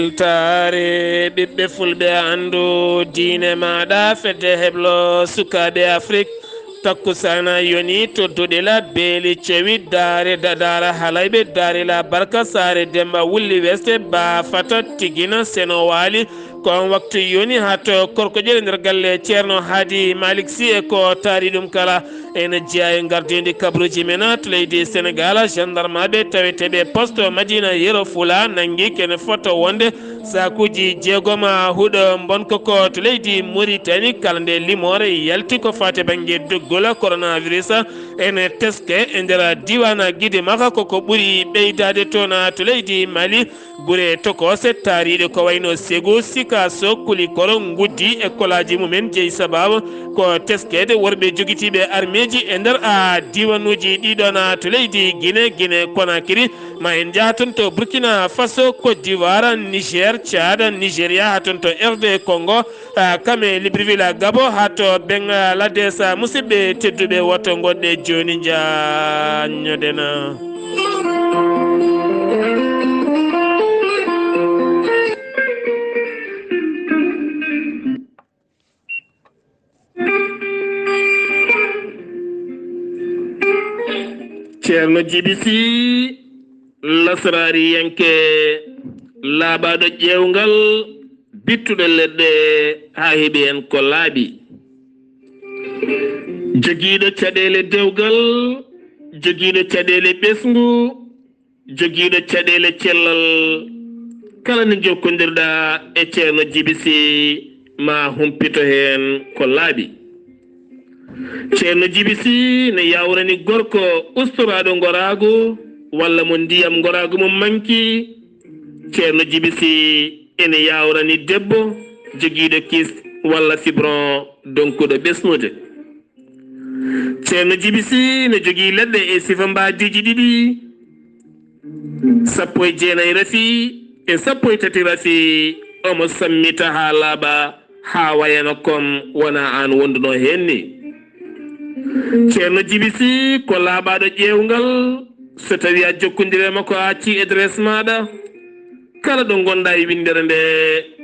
weltare ɓiɓɓe fulɓe andu diine maɗa fedde heblo sukaɓe afrique takkusana yoni todduɗe la beeli cewi daare dadara halayɓe daare la barka sare demba wulli weste ba fata tigina seno waali kon waktu yoni hato korkoƴel nder galle ceerno haadi malik sy e ko taari ɗum kala ene jeeya e gardidi kabruji men to leydi sénégal gendarme ɓe taweteɓe poste madina yero fula nangui kene foto wonde sakuji jeegoma huuɗo bonko ko to leydi mauritanie kala nde limore yalti ko fate banggue doggol coronavirus ene teske e nder diwana guide maka koko ɓuuri ɓeydade toon to leydi mali guure tokose taariɗe ko wayno sego sika so kulikoro guddi école aji mumen jeeyi sababu ko teskede worɓe joguitiɓe armeji e nder diwanuji ɗiɗon to leydi guine Conakry ma en jaaha toon to Burkina Faso Côte d'Ivoire Niger Tchad Nigéria ha toon to RD Congo kame Libreville Gabo ha to Bangladesh musidɓe tedduɓe woto gonɗe joni jañodena ceerno Djiby Sy lasrari yanke laaɓaɗo ƴewgal bittuɗo leɗɗe ha heeɓi en ko laaɓi joguiɗo caɗele dewgal joguiɗo caɗele ɓesgu joguiɗo caɗele cellal kala nde jokkodirɗa e ceerno Djiby Sy ma humpito hen ko laaɓi ceerno Djiby Sy ne yawrani gorko ustoraɗo gorago walla mo ndiyam gorago mum manki ceerno Djiby Sy ene yawrani debbo joguiɗo kis walla fibron donkuɗo ɓesnude ceerno Djiby Sy ne jogui leɗɗe e sifa mbadiji ɗiɗi 19 rafi e 13 rafi omo sammita ha laaɓa ha wayano kom wona an wonduno henni ceerno Djiby Sy ko laaɓaɗo ƴewgal so tawi a jokkodirema ko acci adresse maɗa kala ɗo gonɗa e windere nde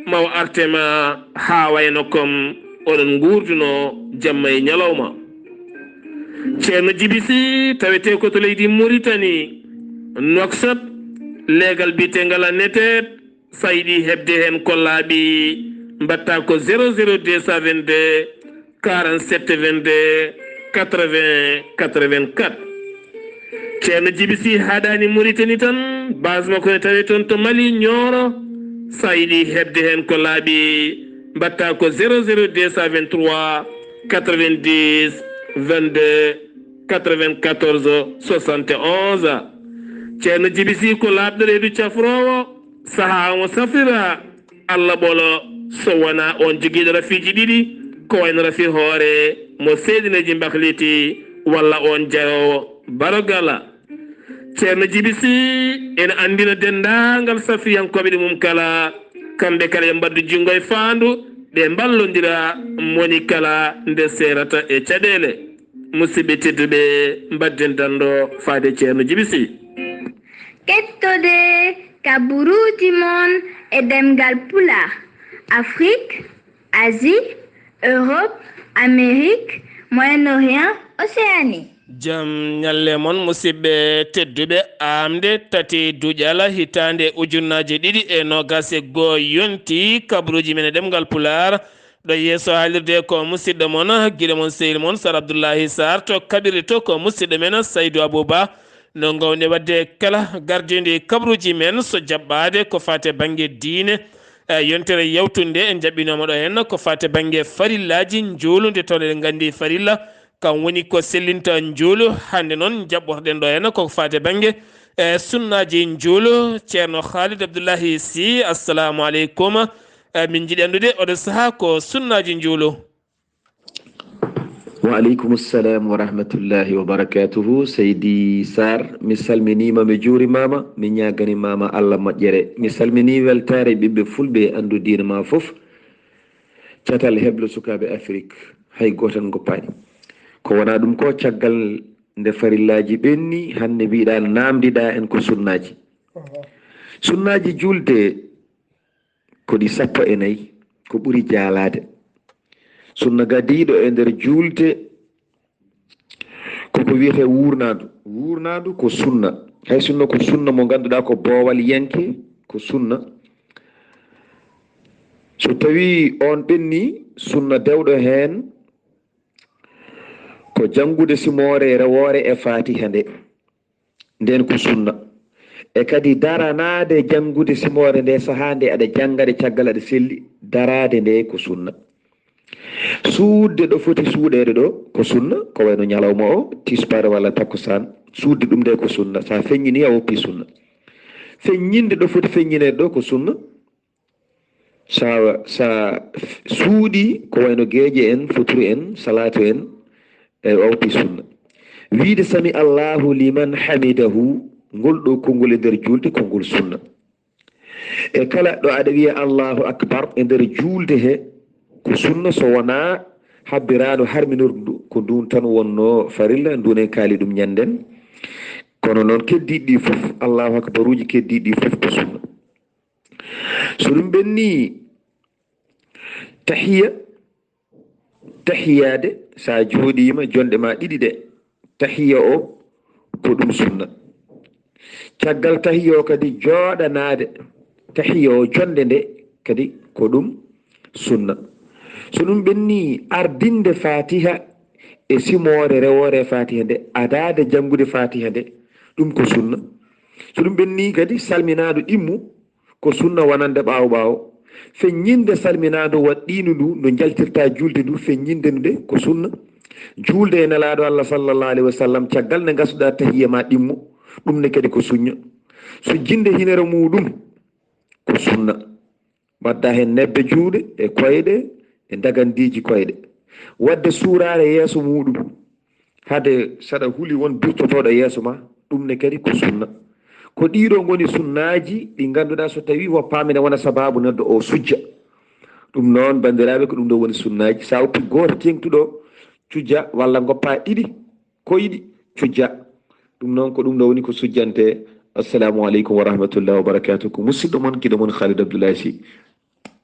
maw artema ha wayno kom oɗon gurduno jamma e ñalawma ceerno Djiby Sy tawete ko to leydi Mauritanie Nouakchott leegal bitegal a netet sa yiɗi hebde hen kollaɓi mbatta ko 00222 47 22 80 84 ceerno Djiby Sy haɗani Mauritanie tan base makko ne tawi toon to Mali Nioro sa yiɗi hebde hen ko laaɓi mbatta ko 00223 90 22 94 71 ceerno Djiby Sy ko laaɓɗo reedu cafrowo saaha mo safrira Allah ɓolo so wona on joguiɗo rafiji ɗiɗi ko wayno rafi hoore mo seedineji mbahliti walla on jarowo barogala ceerno Djiby Sy ene andina dendagal safiyankoɓe ɗi mum kala kamɓe kala ɓe mbaddu junggo e faandu ɓe ballodira moni kala nde serata e caɗele musidɓe tedduɓe mbadden danɗo faade ceerno Djiby Sy kettode kaburuji mon e demgal pula Afrique Asie Europe Amérique Moyen-Orient Océanie jam ñalle moon musidɓe tedduɓe amde tati duƴala hitande ujunnaje ɗiɗi e nogas e goho yonti kabaruji men e ɗemgal pular ɗo yeeso haalirde ko musidɗo moon guiɗo moon sehil moon Sar Abdoullahi Sarr to kaɓirɗe to ko musidɗo men Saydou Abouba no gowne wadde kala gardidi kabaruji men so jaɓɓade ko fate banggue diine yontere yawtunde en jaɓɓinoma ɗo hen ko fate banggue farillaji juulude toon eɗen gandi farilla kam woni ko sellinta juulu hande noon jaɓɓotoɗen ɗo hen koko fate banggue sunnaji juulu ceerno Khalid Abdoullahi Sy assalamu aleykum min jiiɗi andude oɗo saaha ko sunnaji juulu wa aleykum salam wa rahmatullahi wa barakatuhu Seydi Sarr mi salminima mi juurimama mi ñaganimama Allah moƴƴere mi salmini weltare ɓiɓɓe fulɓe andu diina ma foof catal heblo sukaɓe Afrique hay gotan goppani ko wona ɗum ko caggal nde farillaji ɓenni hande mbiɗa namdiɗa en ko sunnaji julde ko ɗi 14 ko ɓuri jaalade. sunna gadiɗo e nder julde koko wiyete wurnadu ko sunna. hay sunna ko sunna mo ganduɗa ko boowal yanke ko sunna. so tawi on ɓenni sunna dewɗo hen ko jangude simore rewore e fatiha nde nden ko sunna. e kadi daranade jangude simore nde sahande aɗa jangade caggal aɗa selli darade nde ko sunna. suudde ɗo foti suuɗede ɗo ko sunna ko wayno ñalawma o tispare walla takkusan suudde ɗum nde ko sunna. sa feññini a woppi sunna. feññinde ɗo foti feññinede ɗo ko sunna. sa suuɗi ko wayno geeƴe en foturu en salatu en e woppi sunna. wiide sami allahu liman hamidahu ngol ɗo konngol e nder julde konngol sunna. e kala ɗo aɗa wiya allahu akbar e nder julde he ko sunna so wona habbirano harminordu ko ndun tan wonno farilla ndun en kaali ɗum ñanden. kono noon keddiɗi fof allahu akbar uji keddiɗi fof ko sunna. so ɗum ɓenni tahiyade sa jooɗima jonɗe ma ɗiɗi ɗe tahiya o ko ɗum sunna. caggal tahiya o kadi jooɗanade tahiya o jonde nde kadi ko ɗum sunna. so ɗum ɓenni ardinde fatiha e simore rewore fatiha nde adade jangude fatiha nde ɗum ko sunna. so ɗum ɓenni kadi salminado ɗimmu ko sunna wonande ɓawo ɓawo. feññinde salminado waɗɗinu ndu no jaltirta julde ndu feññinde nde ko sunna. julde e nelaɗo allah sallllahu alayhi wa sallam caggal nde gasuɗa tahiya ma ɗimmu ɗum ne kadi ko sunna. so jinde hinere muɗum ko sunna. wadda hen nebbe juuɗe e koyɗe e dagandiji koyɗe. wadde suurare yeeso muɗum hade saɗa huuli won birtotoɗo yeeso ma ɗum ne kadi ko sunna. ko ɗiɗo goni sunnaji ɗi ganduɗa so tawi woppamine wona sababu neɗɗo o sujja. ɗum noon bandiraɓe ko ɗum ɗo woni sunnaji. sa woppi goto tengtuɗo cujja walla goppa ɗiɗi koyɗi cujja. ɗum noon ko ɗum ɗo woni ko sujjante. assalamu aleykum wa rahmatullahi wa barakatuh. ko musidɗo moon kiɗo moon Khalid Abdoulaye Sy.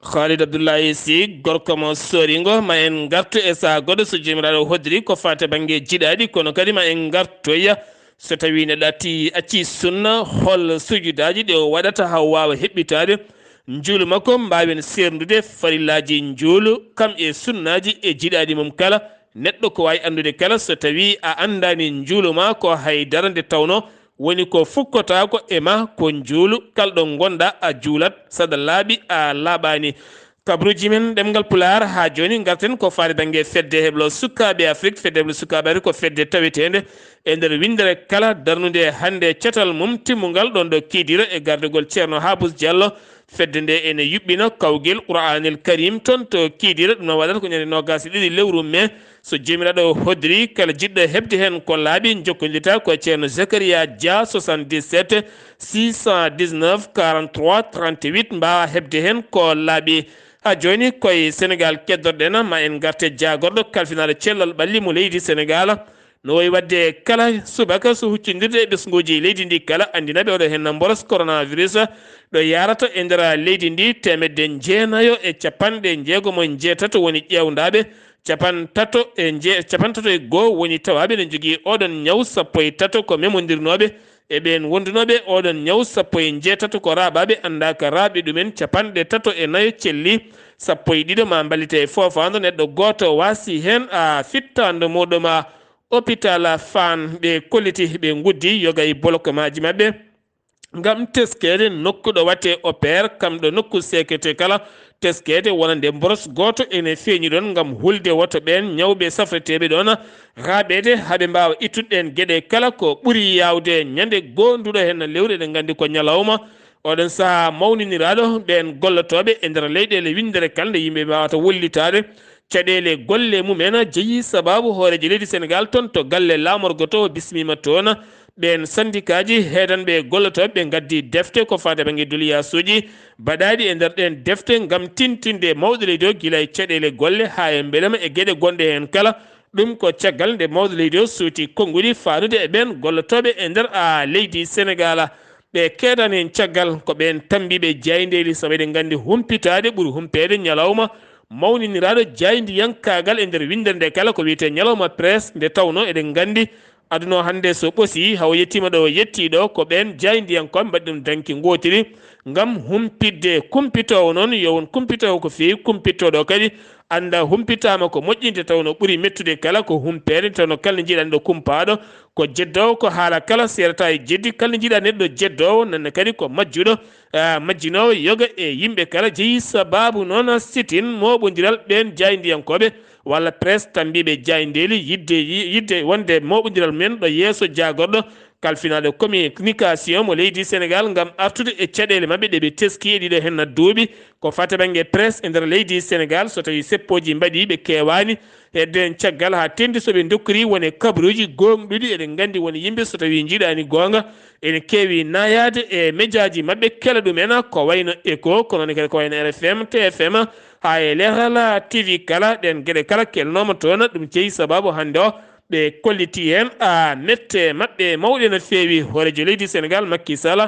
Khalid Abdoulaye Sy gorko mo soringo ma en gartu e sa goɗɗo so jomiraɗo hoddiri ko fate banggue jiɗaɗi kono kadi ma en gartoya so tawi neɗɗo acci sunna hol sujudaji ɗe o waɗata ha wawa heɓɓitade juulu makko mbawen serdude farillaji juulu kam e sunnaji e jiɗaɗi mum kala. neɗɗo ko wawi andude kala so tawi a andani juulu ma ko haydara nde tawno woni ko fukkotako e ma ko juulu kalɗo gonɗa a juulat saɗa laaɓi a laaɓani. kabruji men ɗemgal pular ha joni garten ko faade banggue fedde heblo sukaɓe Afrique. fedde heblo sukaɓe Afrique ko fedde tawetede e nder windere kala darnude hande cetal mum timmugal ɗon ɗo kiidira e gardegol ceerno Habous Diallo. fedde nde ene yuɓɓina kawguel Qur'anil Karim toon to kiidira. ɗum noon waɗata ko ñande nogas e ɗiɗi lewru mai so jomiraɗo hoddiri kala jiɗɗo hebde hen ko laaɓi jokkodita ko ceerno Zakaria Dia 77 619 43 38 mbawa hebde hen ko laaɓi. ha joni koye Sénégal keddorɗen ma en garte jagorɗo kalfinaɗo cellal ɓalli mo leydi Sénégal no wayi wadde kala subaka so huccodirde e ɓesguji leydi ndi kala andinaɓe oɗo hen boros coronavirus ɗo yarata e nder leydi ndi 998 woni ƴewdaɓe 31 woni tawaɓe ne jogui oɗon ñaw 13 ko memodirnoɓe e ɓen wondunoɓe oɗon ñaw 18 ko raɓaɓe andaka raaɓe ɗumen 34 celli 12 ma ballite e fofando neɗɗo goto wasi hen a fittande muɗum hôpital Fann ɓe kolliti ɓe guddi yoga e bloc maji mabɓe gam teskede nokkuɗo watte opére kam ɗo nokku sécurité kala teskede wonande boros goto ene feeñi ɗon gam hulde woto ɓen ñawɓe safreteɓe ɗon raaɓede haaɓe mbawa ittuɗen gueɗe kala ko ɓuuri yawde ñande gonduɗo hen lewru eɗen gandi ko ñalawma oɗon saaha mawniniraɗo ɓen gollotoɓe e nder leyɗele windere kala nde yimɓe mbawata wollitade caɗele golle mumen jeeyi sababu hooreji leydi Sénégal toon to galle lamorgo to bismima toon ɓen syndicat ji heedanɓe gollotoɓe ɓe gaddi defte ko fade banggue duliyasuji baɗaɗi e nder ɗen defte gam tintinde mawɗo leydi o guila e caɗele golle ha e beelema e gueɗe gonɗe hen kala ɗum ko caggal nde mawɗo leydi o suuti konnguɗi fanude e ɓen gollotoɓe e nder leydi Sénégal ɓe keedani en caggal ko ɓen tambiɓe jaydeli sabu eɗen gandi humpitade ɓuuri humpede ñalawma mawniniraɗo jaydi yankagal e nder windere nde kala ko wiyete ñalawma presse nde tawno eɗen gandi aduna hande so ɓoosi haw yettima ɗo yettiɗo ko ɓen jaydiyankoɓe mbaɗi ɗum danki gotiri gam humpidde kumpitowo noon yo won kumpitowo ko fewi kumpittoɗo kadi anda humpitama ko moƴƴinde tawno ɓuuri mettude kala ko humpede tawno kala jiiɗani ɗo kumpaɗo ko jeddowo ko haala kala serata e jeddi kala jiiɗa neɗɗo jeddowo nanne kadi ko majjuɗo majjinowo yoga e yimɓe kala jeeyi sababu noon sitin moɓodiral ɓen jaydiyankoɓe walla presse tambiɓe jaydeli yidde wonde moɓodiral men ɗo yeeso jagorɗo kalfinaɗo communication mo leydi Sénégal gam artude e caɗele mabɓe ɗeɓe teski e ɗiɗo henna duuɓi ko fata banggue presse e nder leydi Sénégal so tawi seppoji mbaɗi ɓe kewani hedde caggal ha tendi soɓe dokkori woni kabaruji gonɗuɗi eɗen gandi woni yimɓe so tawi jiiɗani gonga ene kewi nayade e médiaji mabɓe kela ɗumen ko wayno écho kono kadi ko wayno RFM TFM ha e leral TV kala ɗen gueɗe kala kelnoma toon ɗum jeeyi sababu hande o ɓe kolliti hen nette mabɓe mawɗe no fewi horejo leydi Sénégal Macky Sall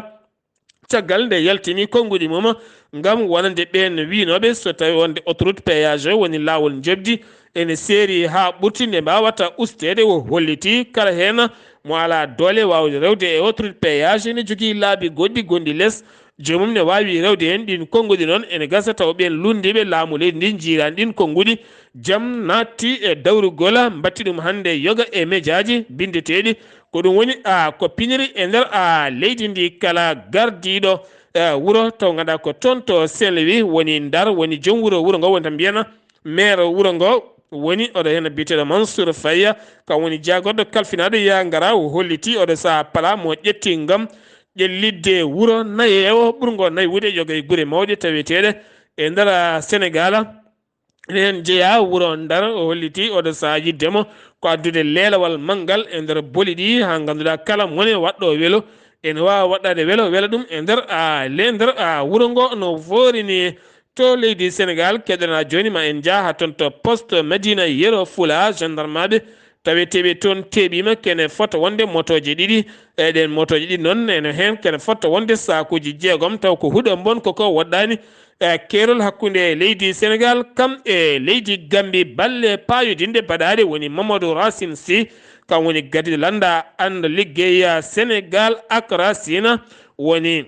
caggal nde yaltini konguɗi mum gam wonande ɓen winoɓe so tawi wonde autoroute péage woni lawol jobdi ene seeri ha ɓurti nde mbawata ustede o holliti kala hen mo ala doole wawde rewde e autoroute péage ne jogui laabi goɗɗi gonɗi less jomum ne wawi rewde hen ɗin konguɗi noon ene gasa taw ɓen lundiɓe laamu leydi ndi jiirani ɗin konguɗi jaam natti e dawrugol mbatti ɗum hande yoga e médiaji bindeteɗi ko ɗum woni ko piniri e nder leydi ndi kala gardiɗo wuuro taw ganduɗa ko toon to Saint-Louis woni Ndar woni joom wuuro ngo woni tan mbiyana maire wuuro ngo woni oɗo hen biteɗo Mansour Faye kam woni jagorɗo kalfinaɗo ya gara o holliti oɗo saha pala mo ƴetti gam ƴellidde wuuro nayewo ɓurgo naywude yoga e guure mawɗe taweteɗe e nder Sénégal en jeeya wuuro Ndar o holliti oɗo saha yiddemo ko addude leelawal manggal e nder boli ɗi ha ganduɗa kala mone waɗɗo weelo ene wawa waɗɗade weelo ɗum e nder wuuro ngo no forini to leydi Sénégal keɗona joni ma en jaaha toon to poste Madina Yero Fula gendarmeɓe taweteɓe toon teeɓima kene fota wonde motoje ɗiɗi eɗen motoje ɗiɗi noon ene hen kene fota wonde sakuji 6 taw ko huuɗo bon koko waɗɗani keerol hakkude leydi Sénégal kam e leydi Gambie balle payodinde baɗaɗe woni Mamadou Racine Sy kam woni gadi landa anda liggeya Sénégal ak Racine woni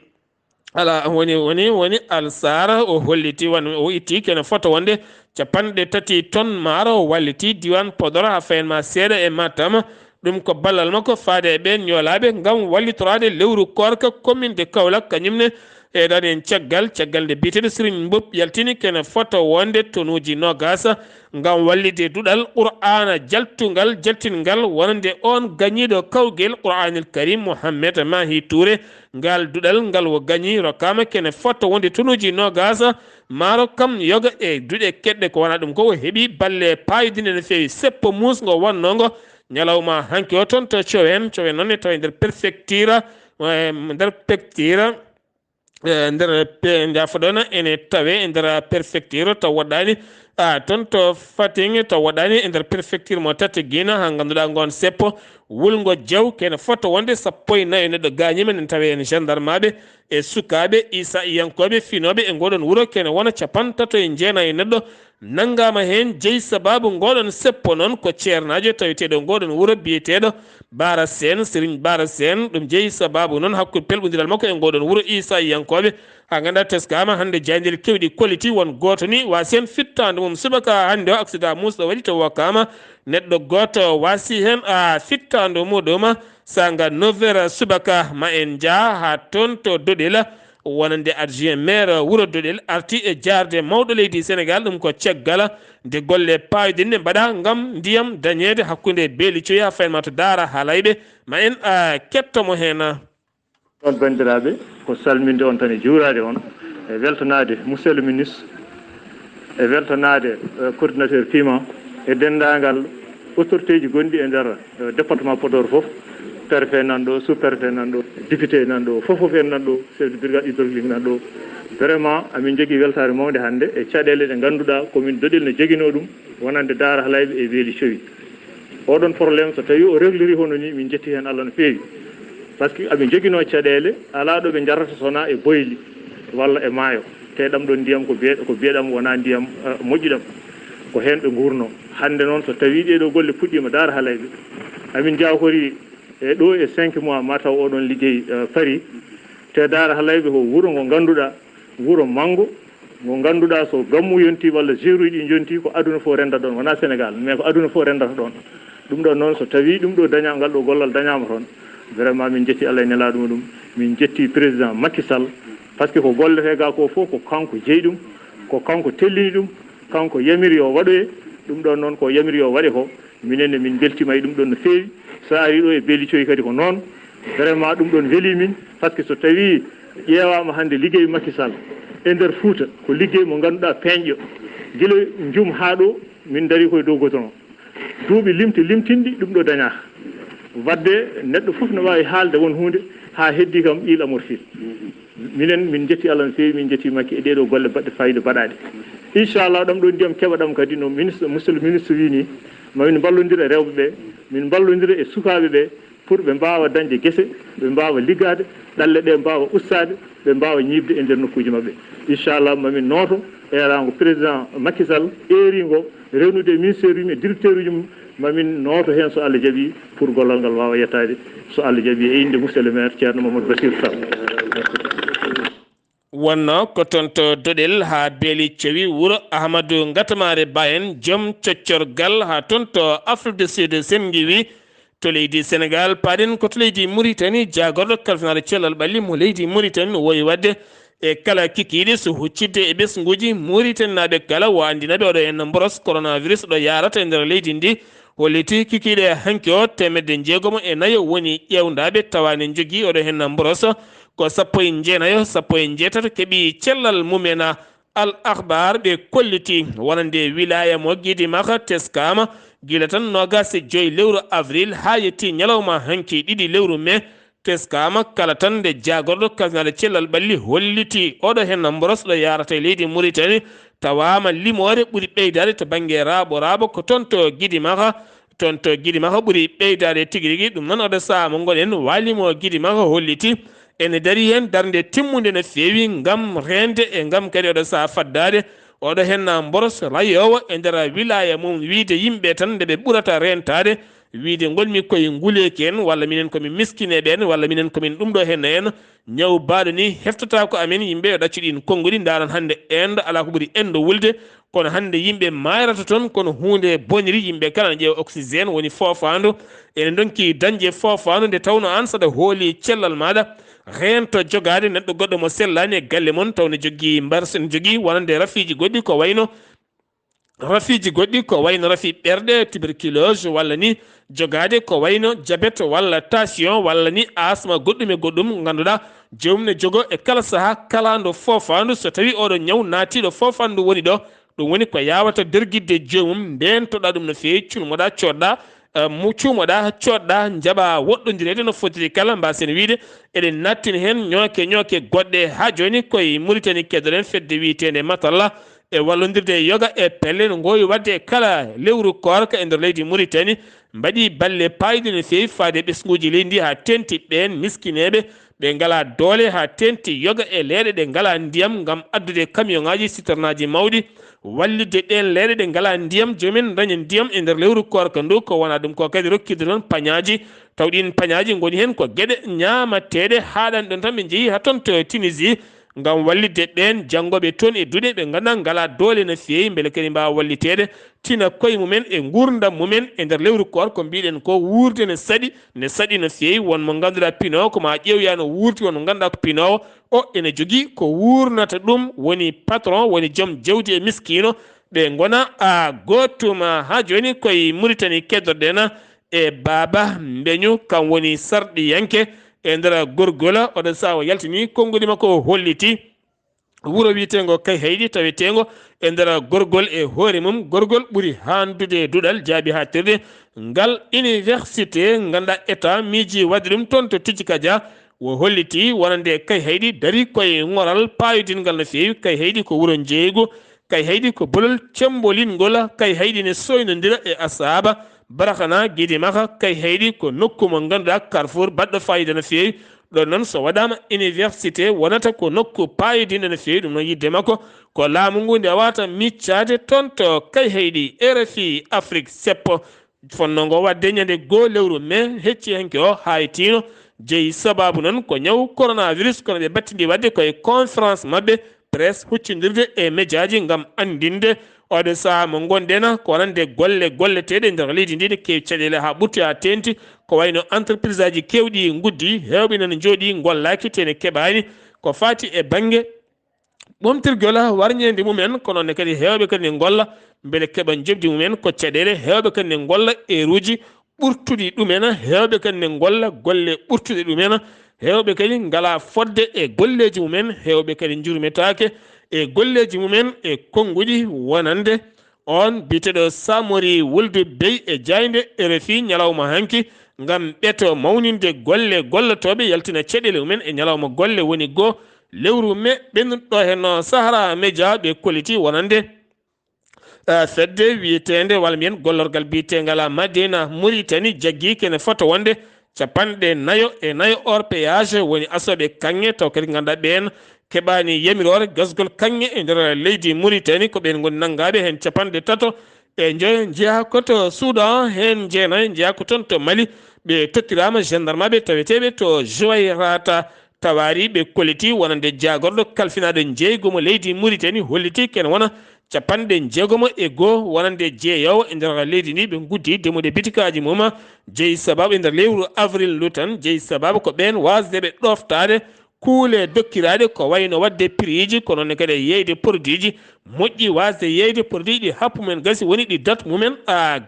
ala woni Alsara o holliti o itti kene fota wonde 3 tonnes maaro walliti diwan Podor ha fayenma seeɗa e Matam ɗum ko ballal makko faade e ɓen ñoolaɓe gam wallitorade lewru korka commune de Kaolack kañumne e ɗon en caggal nde biteɗo Serigne Mboup yaltini kene fota wonde tonuji nogasa gam wallide duɗal qur'ana jaltingal wonande on gañiɗo kawguel qur'anil karim Mouhammed Mahi Touré ngal duɗal ngal wo gañi rokkama kene fota wonde tonuji nogasa maaro kam yoga e duɗe keɗɗe ko wona ɗum ko o heeɓi balle payodinde no fewi seppo musgo wonnongo ñalawma hanki o toon to cowen noon e tawa nder préfecture nder jafoɗon ene tawe e nder préfecture taw waɗɗani toon to Fatick taw waɗɗani e nder préfecture mo Tataguine ha ganduɗa gon seppo wulgo jaw kene fota wonde 14 neɗɗo gañima nen tawe en gendarmeɓe e sukaɓe Issa Yankoɓe finoɓe e ngoɗon wuuro kene wona 39 neɗɗo nangama hen jeeyi sababu ngoɗon seppo noon ko ceernajo taweteɗo ngoɗon wuuro biyeteɗo Bara Sène Serigne Bara Sène ɗum jeeyi sababu noon hakkude pelɓodiral makko e ngoɗon wuuro Issa Yankoɓe ha ganduɗa teskama hande jayndel kewɗi kolliti won goto ni wasi hen fittande mum subaka hande o accident musɗo waɗi to wakkama neɗɗo goto wasi hen fittande muɗum sanga 9h subaka ma en jaa ha toon to Dodel wonande adjoint maire wuuro Dodel arti e jarde mawɗo leydi Sénégal ɗum ko caggal nde golle payodinde mbaɗa gam ndiyam dañede hakkude beeli coyi ha fayenma to Daara Halayɓe ma en kettomo hen ɗon bandiraɓe ko salminde on tan e juurade on e weltanade monsieur le ministre e weltanade coordinateur piment e dendagal autorité ji gonɗi e nder département Podor foof préfet nan ɗo sous préfet nan ɗo député nan ɗo fof en nan ɗo chef de brigade hydraulique nan ɗo vraiment amin jogui weltare mawde hande e caɗele ɗe ganduɗa commune Dodel ne joguino ɗum wonande Daara Halayɓe e weeli cowi oɗon probléme so tawi o régliri hono ni min jetti hen Allah no fewi par ce que aɓe joguino caɗele ala ɗo ɓe jarata sona e boyli walla e maayo te ɗam ɗon ndiyam ko biyeɗam wona ndiyam moƴƴuɗam ko hen ɓe gurno hande noon so tawi ɗeɗo golle puɗɗima Daara Halayɓe amin jawkori e ɗo e 5 mois ma taw oɗon liggey fari te Daara Halayɓe ko wuuro ngo ganduɗa wuuro manggo ngo ganduɗa so gammu yonti walla jeruji ɗi jonti ko aduna fof renda ɗon wona Sénégal mais ko aduna fof rendata ɗon ɗum ɗon noon so tawi ɗum ɗo daña ngal ɗo gollal dañama toon vraiment min jetti Allah e nelaɗo muɗum min jetti président Macky Sall par ce que ko gollete ga ko fof ko kanko jeeyi ɗum ko kanko tellini ɗum kanko yamiri yo waɗoye ɗum ɗon noon ko yamiri yo waɗe ko minenne min beltima e ɗum ɗon no feewi so ari ɗo e Bellicoyi kadi ko noon vraiment ɗum ɗon weeli min par ce que so tawi ƴeewama hande liggey Macky Sall e nder Fouta ko liggey mo ganduɗa peeñƴo guila jum ha ɗo min dari koye dow goudron duuɓi limtinɗi ɗum ɗo dañaka wadde neɗɗo fof ne wawi haalde won hunde ha heddi kam ƴiil Amadou Fil minen min jetti Allah no feewi min jetti Macky e ɗeɗo golle baɗɗe fayida baɗaɗe inchallah ɗam ɗo ndiyam keɓaɗam kadi no ministre monsieur le ministre wini mamin ballodira e rewɓe ɓe min ballodira e sukaɓe ɓe pour ɓe mbawa dañde guese ɓe mbawa liggade ɗalle ɗe mbawa ustade ɓe mbawa ñibde e nder nokkuji mabɓe inchallah mamin nooto erago président Macky Sall eringo rewnude e ministére uji e directeur uji mum mamin nooto hen so Allah jaaɓi pour gollal ngal wawa yettade so Allah jaaɓi e inde monsieur le maire ceerno Mamadou Bassirou Sall wonno ko toon to doɗel ha beeli cewi wuuro Ahmadou Ngatamare Ba en joom coccorgal ha toon to Afrique du Sud sen giwi to leydi Sénégal paɗen koto leydi Mauritanie jagorɗo kalfinare cellal ɓalli mo leydi Mauritanie no wowi wadde e kala kikiɗe so huccidde e ɓesguji Mauritanie naɓe kala wandinaɓe oɗo en boros coronavirus ɗo yarata e nder leydi ndi holliti kikiɗe hanki o 604 woni ƴewdaɓe tawani jogui oɗo hen boros ko 19 keeɓi cellal mumena al akhbar ɓe kolliti wonande wilaya mo guidi maka teskama gila tan nogas e 5 lewru avril ha yetti ñalawma hanki 2 lewru mai teskama kala tan nde jagorɗo kasnade cellal ɓalli holliti oɗo hen boros ɗo yarata e leydi Mauritanie tawama limore ɓuuri ɓeydade to banggue rabo ko toon to guidi maka ɓuuri ɓeydade tigui rigui ɗum noon oɗo saaha mo gonɗen walimo guidi maka holliti ene dari hen darde timmude no fewi gam rende e gam kadi oɗo saaha faddade oɗo hen boros rayowo e nder wilaya mum wiide yimɓe tan nde ɓe ɓurata rentade wiide gonmi koye nguleki en walla minen komin miskineɓe en walla minen komin ɗum ɗo henna en ñaw baɗo ni heftata ko amen yimɓe yo ɗaccu ɗin konnguli daran hande endo ala ko ɓuuri endo wulde kono hande yimɓe mayrata toon kono hunde boniri yimɓe kala ne ƴeewa oxygéne woni fofandu ene donki dañde fofandu nde tawno an saɗa hooli cellal maɗa hen to jogade neɗɗo goɗɗo mo sellani e galle mon tawne jogui mbarsen jogui wonande rafiji goɗɗi ko wayno rafi ɓerɗe tuberculose walla ni jogade ko wayno diabete walla tension walla ni asma goɗɗum e goɗɗum ganduɗa jomum ne jogo e kala saaha kalando fofandu so tawi oɗo ñaw naatiɗo fofandu woni ɗo ɗum woni ko yawata derguidde jomum ndentoɗa ɗum no fewi culmoɗa coɗɗa cuumoɗa coɗɗa jaaɓa woɗɗodirede no fotiri kala mbasen wiide eɗen nattini hen ñooke goɗɗe ha joni koye Mauritanie keddoɗen fedde wiitede matalla e wallodirde yoga e pelle no gowi wadde e kala lewru korka e nder leydi Mauritanie mbaɗi balle payɗe no fewi faade ɓesguji leydi ndi ha tenti ɓen miskineɓe ɓe ngala doole ha tenti yoga e leeɗe ɗe ngala ndiyam gam addude camion ngaji citerne mawɗi wallidde ɗen leeɗe ɗe ngala ndiyam jomumen daña ndiyam e nder lewru korka ndu ko wona ɗum ko kadi rokkide noon pañaji taw ɗin pañaji goni hen ko gueɗe ñamateɗe haɗan ɗon tan ɓe jeeyi ha toon to Tunisie gam wallidde ɓen janggoɓe toon e duuɗe ɓe ganduɗa ngala doole no fewi beele kadi mbawa wallitede tina koye mumen e gurdam mumen e nder lewru koor ko mbiɗen ko wurde ne saɗi no fewi wonmo ganduɗa pinowo koma ƴewya no wurti wonmo ganduɗa ko pinowo o ene jogui ko wurnata ɗum woni patron woni joom jawdi e miskino ɓe gona a gotuma ha joni koye Mauritanie keddoɗen e baba mbeñu kam woni sarɗiyanke e nder gorgola oɗo saha o yaltini konngudi makko holliti wuuro wiyetego kay haydi tawetego e nder gorgol e hoore mum gorgol ɓuuri handude duɗal jaabi ha tirde ngal université ganduɗa état miiji wadde ɗum toon to Tidjika Dia wo holliti wonande kay haydi dari koye ngoral payodingal no fewi kay haydi ko wuuro jeeygu kay haydi ko bolol cembolingol kay haydi ne soynodira e asaba barakana gidi maka kay heydi ko nokku mo ganduɗa carrefour baɗɗo fayida no feewi ɗon noon so waɗama université wonata ko nokku payidinde no feewi ɗum noon yidde makko ko laamu ngu nde wawata miccade toon to kay heyɗi RFI Afrique seppo fonno ngo wadde ñande goo lewru mai hecci henke o haytino jeeyi sababu noon ko ñaw coronavirus kono ɓe battidi wadde koye conférence mabɓe presse huccodirde e média ji gam andinde oɗo saaha mo gondena ko wonande golle golleteɗe nder leydi ndi ne kewi caɗele ha ɓurti ha tenti ko wayno entreprise aji kewɗi guddi hewɓe nana jooɗi gollaki tene keɓani ko fati e banggue ɓomtirgol warñede mumen kono ne kadi hewɓe kadi ne golla beele keeɓa jobdi mumen ko caɗele hewɓe kadi ne golla eruji ɓurtuɗi ɗumen hewɓe kadi ne golla golle ɓurtuɗe ɗumen hewɓe kadi ngala fodde e golleji mumen hewɓe kadi jurmetake e golleji mumen e konnguɗi wonande on biteɗo Samori Wuldu Bey e jayde RFI ñalawma hanki ngam ɓeto mawninde golle gollotoɓe yaltina caɗele mumen e ñalawma golle woni goo lewru me ɓennuɗo henno Sahara Média ɓe kolliti wonande fedde wiyetende walla mbiyen gollorgal biyetengal Madina Mauritanie jaggi kene foto wonde capanɗe nayo or péage woni asoɓe kanŋe taw kadi ganduɗa ɓen keɓani yamirore gasgol kanŋe e nder leydi Mauritanie ko ɓen goni nanggaɓe hen capanɗe tato e jeeya koto Soudan hen jeenayi jeeya ko toon to Mali ɓe tottirama gendarme ɓe taweteɓe to Jowayrata tawari ɓe kolliti wonande jagorɗo kalfinaɗo jeeygomo leydi Mauritanie holliti ken wona capanɗe jeegomo e goo wonande jeeyowo e nder leydi ndi ɓe guddi demude bitikaji mum jeeyi sababu e nder lewru avril ndu tan jeeyi sababu ko ɓen wasde ɓe ɗoftade kuule dokkiraɗe ko wayno wadde prix ji ko noon kadi yeyde produit ji moƴƴi wasde yeyde produit ɗi happu mumen gasi woni ɗi date mumen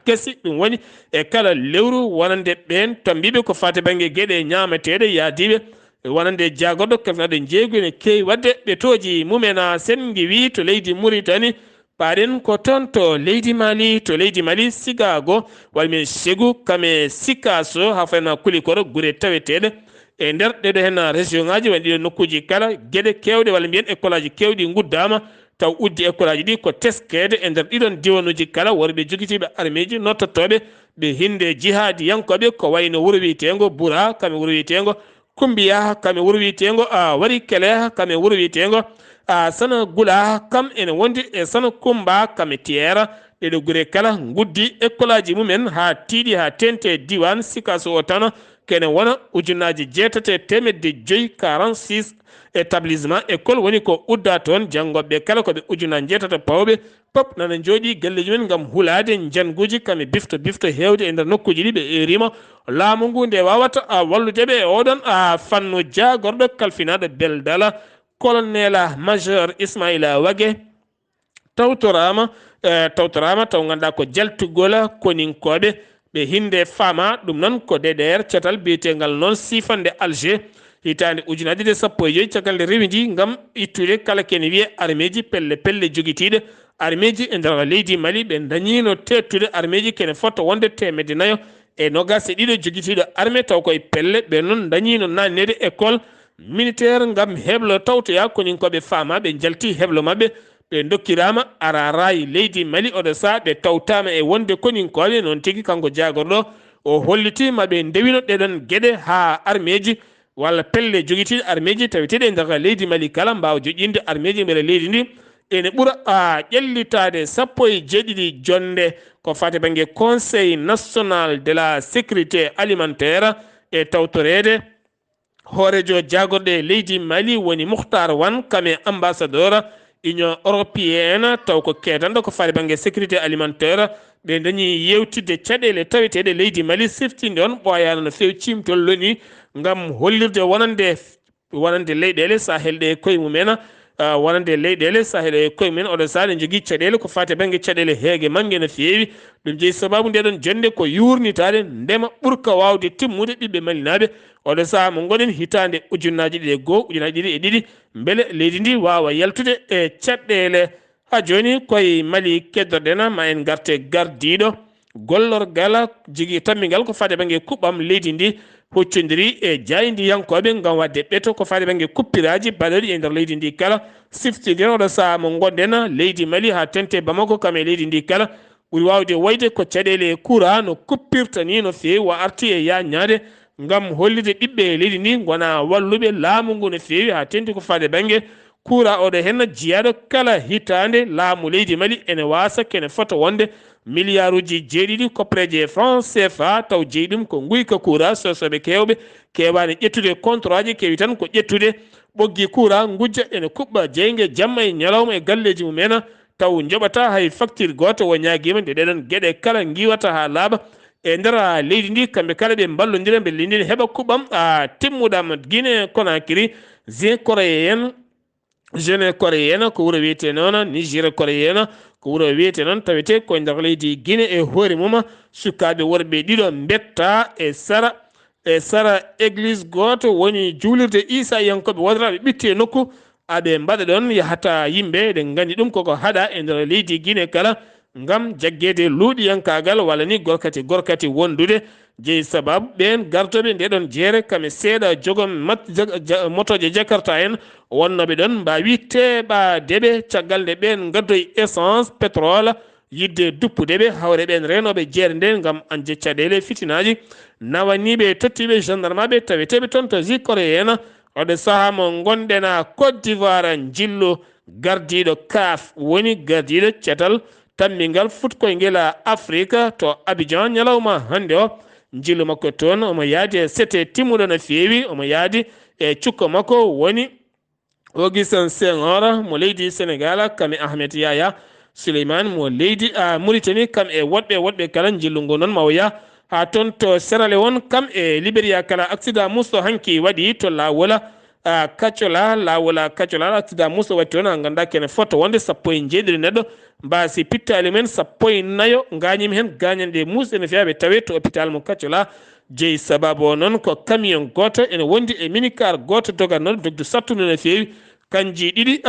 gasi ɗum woni e kala lewru wonande ɓen tambiɓe ko fate banggue gueɗe ñamateɗe yaadiɓe wonande jagorɗo kalfinaɗo jeeygu ne kewi wadde ɓe tooji mumen sengi wi to leydi Mauritanie paɗen ko toon to leydi Mali Sigago walmin Ségou kame Sikasso ha fayma Kulikoro guure taweteɗe e nder ɗeɗo hen région ngaji woni ɗiɗo nokkuji kala gueɗe kewɗe walla mbiyen école aji kewɗi guddama taw uddi école aji ɗi ko teskede e nder ɗiɗon diwanuji kala worɓe jogitiɓe armeji nottotoɓe ɓe hinde jihadi yankoɓe ko wayno wuuro wiyetengo Boura kame wuuro wiyetengo Kumbiya kame wuuro wiyetengo Wari Kele kame wuuro wiyetengo Sana Gula kam ene wondi e Sana Kumba kame Tiyera ɗeɗo guure kala guddi école aji mumen ha tiiɗi ha tente diwan Sikasso o tan kene wona ujunnaji 8,546 établissement école woni ko udda toon janggoɓe kala koɓe ujunnaji 8 pawɓe pop nana jooɗi galleji men gam hulade janguji kame bifto hewde e nder nokkuji ɗi ɓe erima laamu ngu nde wawata walludeɓe e oɗon fannu jagorɗo kalfinaɗo beldala colonel majeur Ismaila Wage tawtorama taw ganduɗa ko jaltugol koninkoɓe ɓe hinde fama ɗum noon ko DDR catal biyetegal noon sifande Alger hitande ujunaji 15 caggal nde rewidi gam ittude kala kene wiye armeji pelle jogitiɗe armeji e nder leydi Mali ɓe dañino tettude armeji kene fotta wonde 120 jogitiɗo armé taw koye pelle ɓe noon dañino nannede école militaire gam heblo tawtoya koninkoɓe fama ɓe jalti heblo mabɓe ɓe dokkirama ararayi leydi Mali oɗo saa ɓe tawtama e wonde koninkoɓe noon tigui kanko jagorɗo o hollitima ɓe ndewino ɗeɗon gueɗe ha armeji walla pelle jogitiɗe armeji taweteɗe e nder leydi Mali kala mbawa joƴƴinde armeji mbele leydi ndi ene ɓuura ƴellitade 17 jonde ko fate banggue conseil national de la sécurité alimentaire e tawtorede hoorejo jagorɗo leydi Mali woni Mouhtar Wane kame ambassadeur Union européenne taw ko ketanɗo ko fate banggue sécurité alimentaire ɓe dañi yewtidde caɗele taweteɗe leydi Mali siftinde on ɓoyano no fewi cimtol loni gam hollirde wonande leyɗele Sahel ɗe koye mumen wonande leyɗele Sahel e koye mumen oɗo saa ne jogui caɗele ko fate banggue caɗele heege manggue no fewi ɗum jeeyi sababu ndeɗon jonde ko yurnitade ndema ɓurka wawde timmude ɓiɓɓe malinaɓe oɗo saa mo gonen hitande ujunnaji 2 beele leydi ndi wawa yaltude e caɗɗele ha joni koye Mali keddorɗen ma en garte gardiɗo gollorgal jigui tammigal ko fate banggue kuɓɓam leydi ndi huccodiri e jaydi yankoɓe gam wadde ɓeeto ko fate banggue kuppiraji baɗoɗi e nder leydi ndi kala siftidir oɗo saa mo gonɗen leydi Mali ha tente Bamako kam e leydi ndi kala ɓuri wawde wayde ko caɗele courant no kuppirta ni no fewi wa arti e ya ñaade ngam hollide ɓiɓɓe leydi ndi gona walluɓe laamu ngu no fewi ha tendi ko fade banggue courant oɗo henna jiyaɗo kala hitande laamu leydi Mali ene wasa kene fota wonde milliard uji jeeɗiɗi koppareje franc CFA taw jeeyi ɗum ko guyka courant sosoɓe kewɓe kewani ƴettude contrat ji kewi tan ko ƴettude ɓoggi courant gujja ene kuɓɓa jeygue jamma e ñalawma e galleji mumena taw joɓata hay facture goto wo ñaguima nde ɗeɗon gueɗe kala giwata ha laaɓa e nder leydi ndi kamɓe kala ɓe ballodira ɓe leydi ndi heeɓa kuɓam timmuɗam Guinée Conakry Guinée coréen Guinée coréen ko wuuro wiyete noon Niger coréen ko wuuro wiyete noon tawete koye nder leydi Guinée e hoore mum sukaɓe worɓe ɗiɗo betta e sara église goto woni juulirde Issa yankoɓe wodraɓe ɓitti e nokku aɓe mbaɗa ɗon yahata yimɓe ɗe gandi ɗum koko haɗa e nder leydi Guinée kala ngam jaggede luuɗiyankagal walla ni gorkati wondude jeeyi sababu ɓen gardoɓe ndeɗon jeere kame seeɗa jogom motoje jakarta en wonnoɓe ɗon mbawi teɓadeɓe caggal nde ɓen gaddoye essence pétrole yidde duppudeɓe hawre ɓen renoɓe jeere nde gam anje caɗele fitinaji nawaniɓe tottiɓe gendarme ɓe taweteɓe toon to ji coréen oɗo saaha mo gonɗena Côte d'Ivoire jillo gardiɗo CAF woni gardiɗo cetal tammingal futkoyngel Afrique to Abidjan ñalawma hande o jillu makko toon omo yaadi e sete timmuɗo no fewi omo yaadi e cukko makko woni Augustin Senghor mo leydi Sénégal kam e Ahmed Yaya Souleymane mo leydi Mauritanie kam e woɗɓe kala jillu ngu noon mawoya ha toon to Sierra Leone kam e Libéria kala accident musto hanki waɗi to lawola lawola kaccola accident musto waɗi toon ha ganda kene foto wonde sappo e jeeɗiɗi neɗɗo mbasi pittali men sappo e nayo gañimi hen gañanɗe musɗe ne fiyaɓe tawe to hôpital mo kaccola jeeyi sababu o noon ko camion goto ene wondi e minicar goto dogannoɗo dogdu sattude no fewi kanji ɗiɗi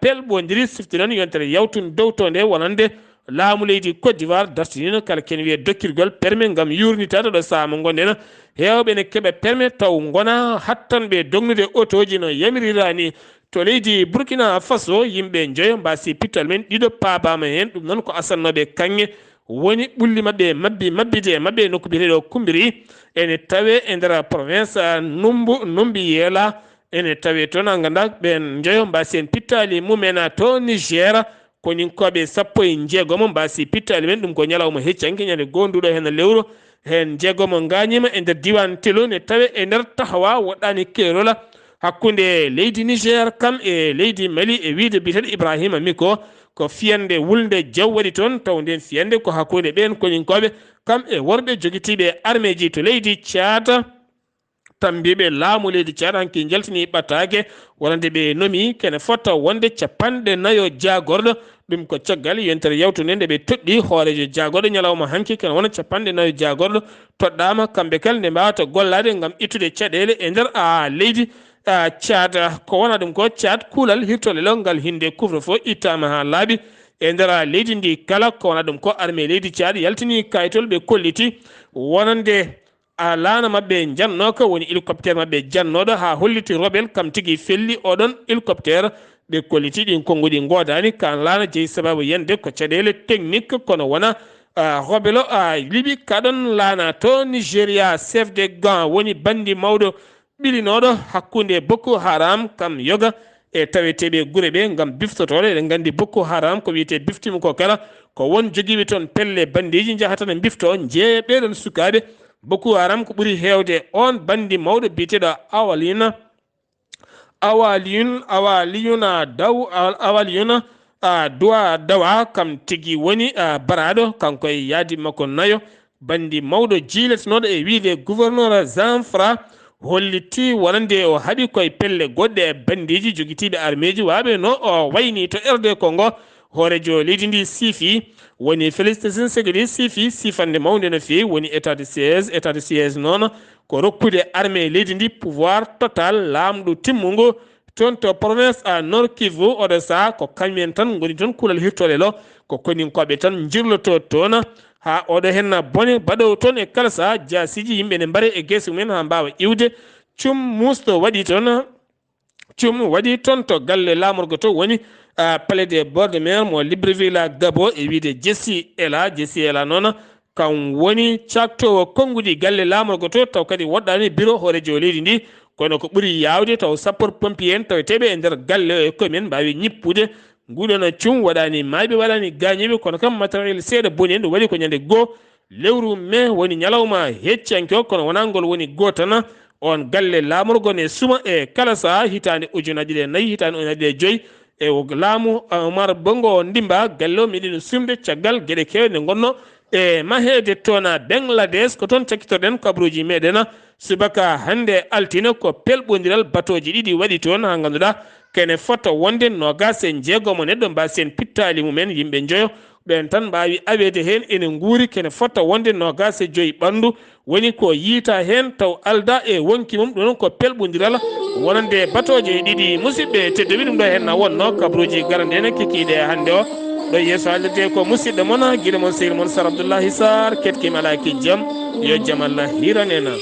pelɓodiri sifti noon yontere yawtude dow to nde wonande laamu leydi Côte d'Ivoire dartinino kala ken wiye dokkirgol permis gam yurnitade ɗo saaha mo gonɗen hewɓe ne keeɓa permis taw gona hattanɓe dognude auto ji no yamirirani to leydi Burkina Faso yimɓe joyo mbasi pittal men ɗiɗo paabama hen ɗum noon ko asannoɓe kanŋe woni ɓulli mabɓe mabbide mabɓe nokku biyeteɗo Kumbiri ene tawe e nder province numbi yeela ene tawe toon ha ganda ɓen joyo mbasi en pittali mumen to Niger koninkoɓe sappo e jeegomo mbasi pittali men ɗum ko ñalawma heccanke ñande gonduɗo hen lewru hen jeegomo gañima e nder diwan telo ne tawe e nder tahawa woɗɗani kerola hakkude leydi Niger kam e leydi Mali e wiide biteɗo Ibrahima Miko ko fiyande wulde jaw waɗi toon taw nden fiyande ko hakkude ɓen koninkoɓe kam e worɓe joguitiɓe armée ji to leydi Tchad tambiɓe laamu leydi Tchad hanki jaltini ɓattake wonande ɓe nomi kene fotta wonde 40 jagorɗo ɗum ko caggal yontere yawtude nde ɓe toɗɗi hoorejo jagorɗo ñalawma hanki kene wona 40 jagorɗo toɗɗama kamɓe kala nde mbawata gollade gam ittude caɗele e nder leydi Tchad ko wona ɗum ko Tchad kuulal hirtole lo ngal hinde couvre-feu ittama ha laaɓi e nder leydi ndi kala ko wona ɗum ko armée leydi Tchad yaltini kayitol ɓe kolliti wonande laana mabɓe jannoka woni hélicoptére mabɓe jannoɗo ha holliti robel kam tigui felli oɗon hélicoptére ɓe kolliti ɗin konguɗi godani kan laana jeeyi sababu yande ko caɗele technique kono wona robel o liɓi kaɗon laana to Nigéria chef de gang woni bandi mawɗo ɓilinoɗo hakkude Boko Haram kam yoga e taweteɓe guure ɓe gam biftotole eɗen gandi Boko Haram ko wiyete biftima ko kala ko won joguiɓe toon pelle bandiji jahata ne bifto jeeɓeɗon sukaɓe Boko Haram ko ɓuri hewde on bandi mawɗo biyeteɗo awaliyuna duwa dawa kam tigui woni baraɗo kanko e yaadi makko nayo bandi mawɗo jiiletenoɗo e wiide gouverneur Zamfara holliti wonande o haaɓi koye pelle goɗɗe e bandiji joguitiɓe arméji waɓe no o wayni to RD Congo hoorejo leydi ndi siifi woni Félix Tshisekedi siifi sifande mawde no fewi woni état de siège noon ko rokkude armée leydi ndi pouvoir total lamɗo timmugo toon to province Nord Kivu oɗo saaha ko kañumen tan goni toon kuulal hirtole lo ko koninkoɓe tan jirloto toon ha oɗo henna bone baɗowo toon e kala saaha jasiji yimɓe ne mbare e guese mumen ha mbawa iwde cum musto waɗi toon to galle lamorgo to woni palais des bords de mer mo Libreville à Gabo e wiide Jessi Ela noon kam woni caktowo konngudi galle laamorgo to taw kadi woɗɗani bureau hoorejo leydi ndi kono ko ɓuri yawde taw sapeur pompier en taweteɓe e nder galle koyemen mbawi ñippude nguɗon cum waɗani mayɓe waɗani gañiɓe kono kam matériel seeɗa boni en ɗum waɗi ko ñande goo lewru mai woni ñalawma heccanke o kono wona ngol woni goo tan on galle laamorgo ne suma e kala saha hitande ujunaji ɗe nayyi hitande ujunaji ɗe joyyi e laamu Omar Bongo ndimba galle o meɗino sumde caggal gueɗe kewɗe nde gonno e mahede toon Bangladesh ko toon cakkitorɗen kabruji meɗen subaka hande altine ko pelɓodiral batoji ɗiɗi waɗi toon ha ganduɗa kene fota wonde nogas e jeegomo neɗɗo mbasi en pittali mumen yimɓe joyo ɓen tan mbawi awede hen ene guuri kene fota wonde nogas e joyyi ɓandu woni ko yiita hen taw alda e wonki mum ɗum ko pelɓodiral wonande batoje ɗiɗi musidɓe tedduɓe ɗum ɗo hen na wonno kabruji garande ene kikiɗe hande o ɗo yeeso haldete ko musidɗo moon guiɗo moon sehil moon Sar Abdoullahi Sarr ketkima alaki jaam yo jaam Allah hiranena